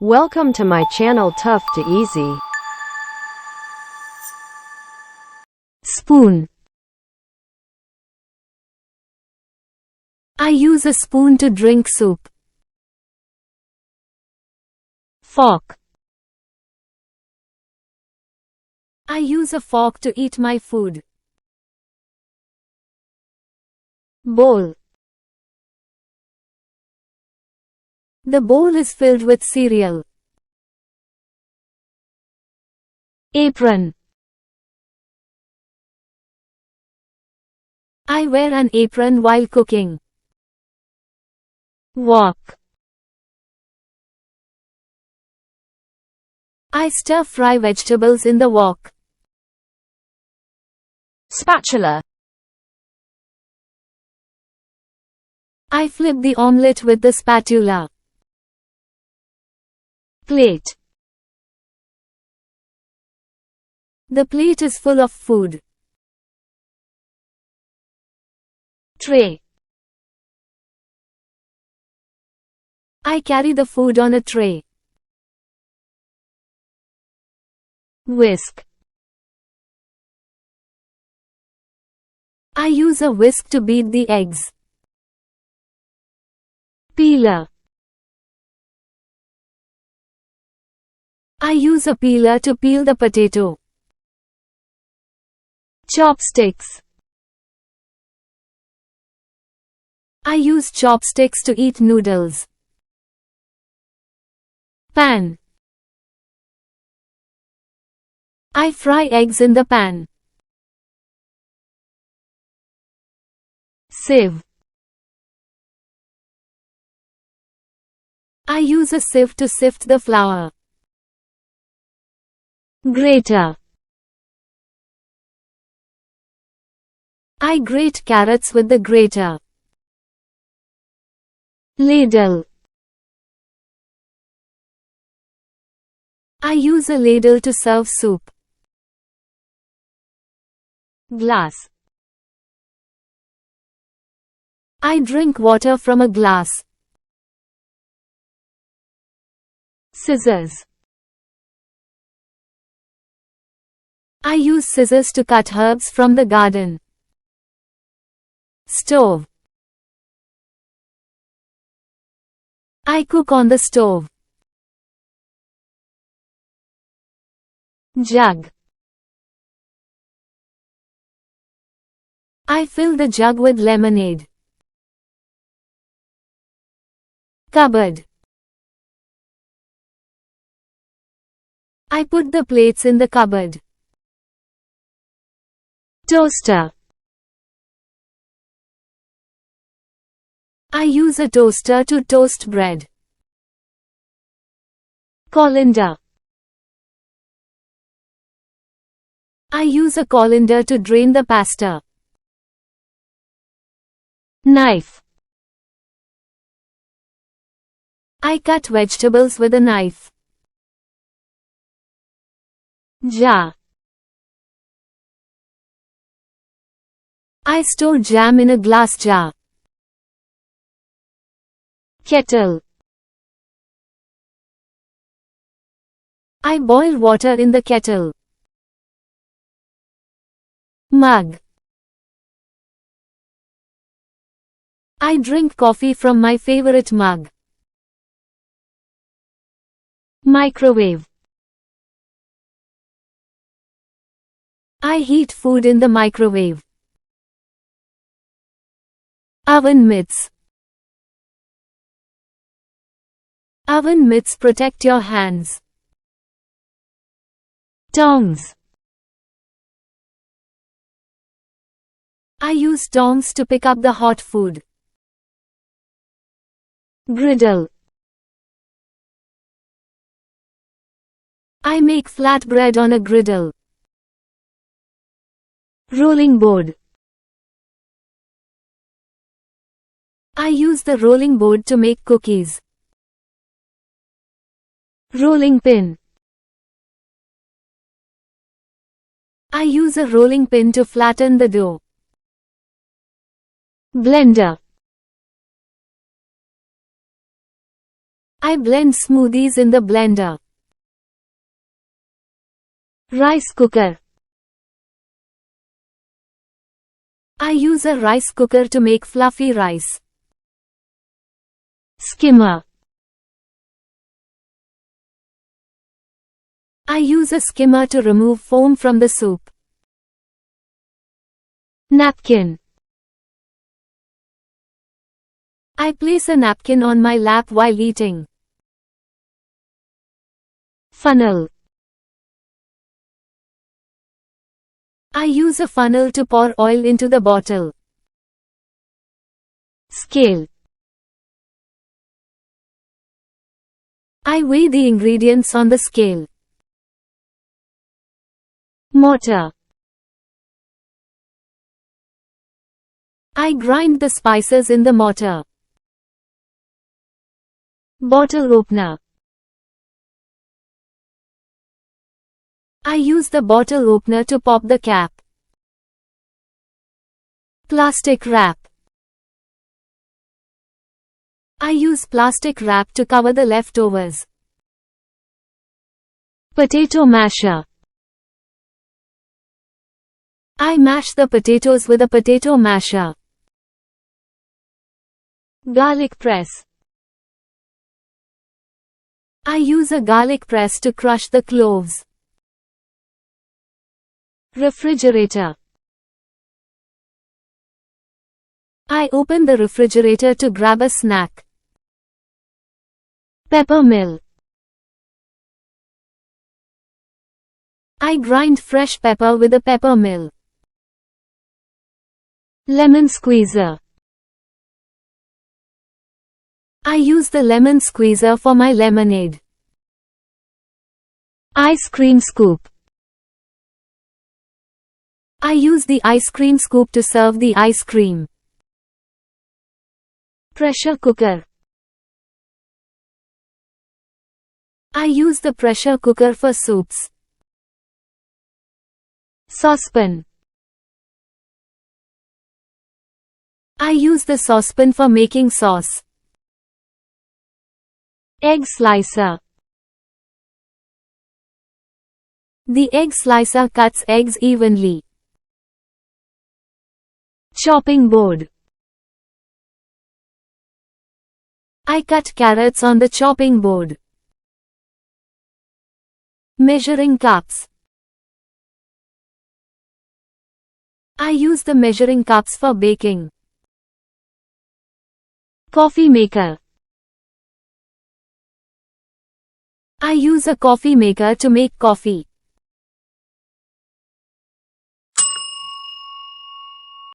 Welcome to my channel Tough to Easy. Spoon. I use a spoon to drink soup. Fork. I use a fork to eat my food. Bowl. The bowl is filled with cereal. Apron. I wear an apron while cooking. Wok. I stir-fry vegetables in the wok. Spatula. I flip the omelette with the spatula. Plate. The plate is full of food. Tray. I carry the food on a tray. Whisk. I use a whisk to beat the eggs. Peeler. I use a peeler to peel the potato. Chopsticks. I use chopsticks to eat noodles. Pan. I fry eggs in the pan. Sieve. I use a sieve to sift the flour. Grater. I grate carrots with the grater. Ladle. I use a ladle to serve soup. Glass. I drink water from a glass. Scissors. I use scissors to cut herbs from the garden. Stove. I cook on the stove. Jug. I fill the jug with lemonade. Cupboard. I put the plates in the cupboard. Toaster. I use a toaster to toast bread. Colander. I use a colander to drain the pasta. Knife. I cut vegetables with a knife. Jar. I store jam in a glass jar. Kettle. I boil water in the kettle. Mug. I drink coffee from my favorite mug. Microwave. I heat food in the microwave. Oven mitts. Oven mitts protect your hands. Tongs. I use tongs to pick up the hot food. Griddle. I make flatbread on a griddle. Rolling board. I use the rolling board to make cookies. Rolling pin. I use a rolling pin to flatten the dough. Blender. I blend smoothies in the blender. Rice cooker. I use a rice cooker to make fluffy rice. Skimmer. I use a skimmer to remove foam from the soup. Napkin. I place a napkin on my lap while eating. Funnel. I use a funnel to pour oil into the bottle. Scale. I weigh the ingredients on the scale. Mortar. I grind the spices in the mortar. Bottle opener. I use the bottle opener to pop the cap. Plastic wrap. I use plastic wrap to cover the leftovers. Potato masher. I mash the potatoes with a potato masher. Garlic press. I use a garlic press to crush the cloves. Refrigerator. I open the refrigerator to grab a snack. Pepper mill. I grind fresh pepper with a pepper mill. Lemon squeezer. I use the lemon squeezer for my lemonade. Ice cream scoop. I use the ice cream scoop to serve the ice cream. Pressure cooker. I use the pressure cooker for soups. Saucepan. I use the saucepan for making sauce. Egg slicer. The egg slicer cuts eggs evenly. Chopping board. I cut carrots on the chopping board. Measuring cups. I use the measuring cups for baking. Coffee maker. I use a coffee maker to make coffee.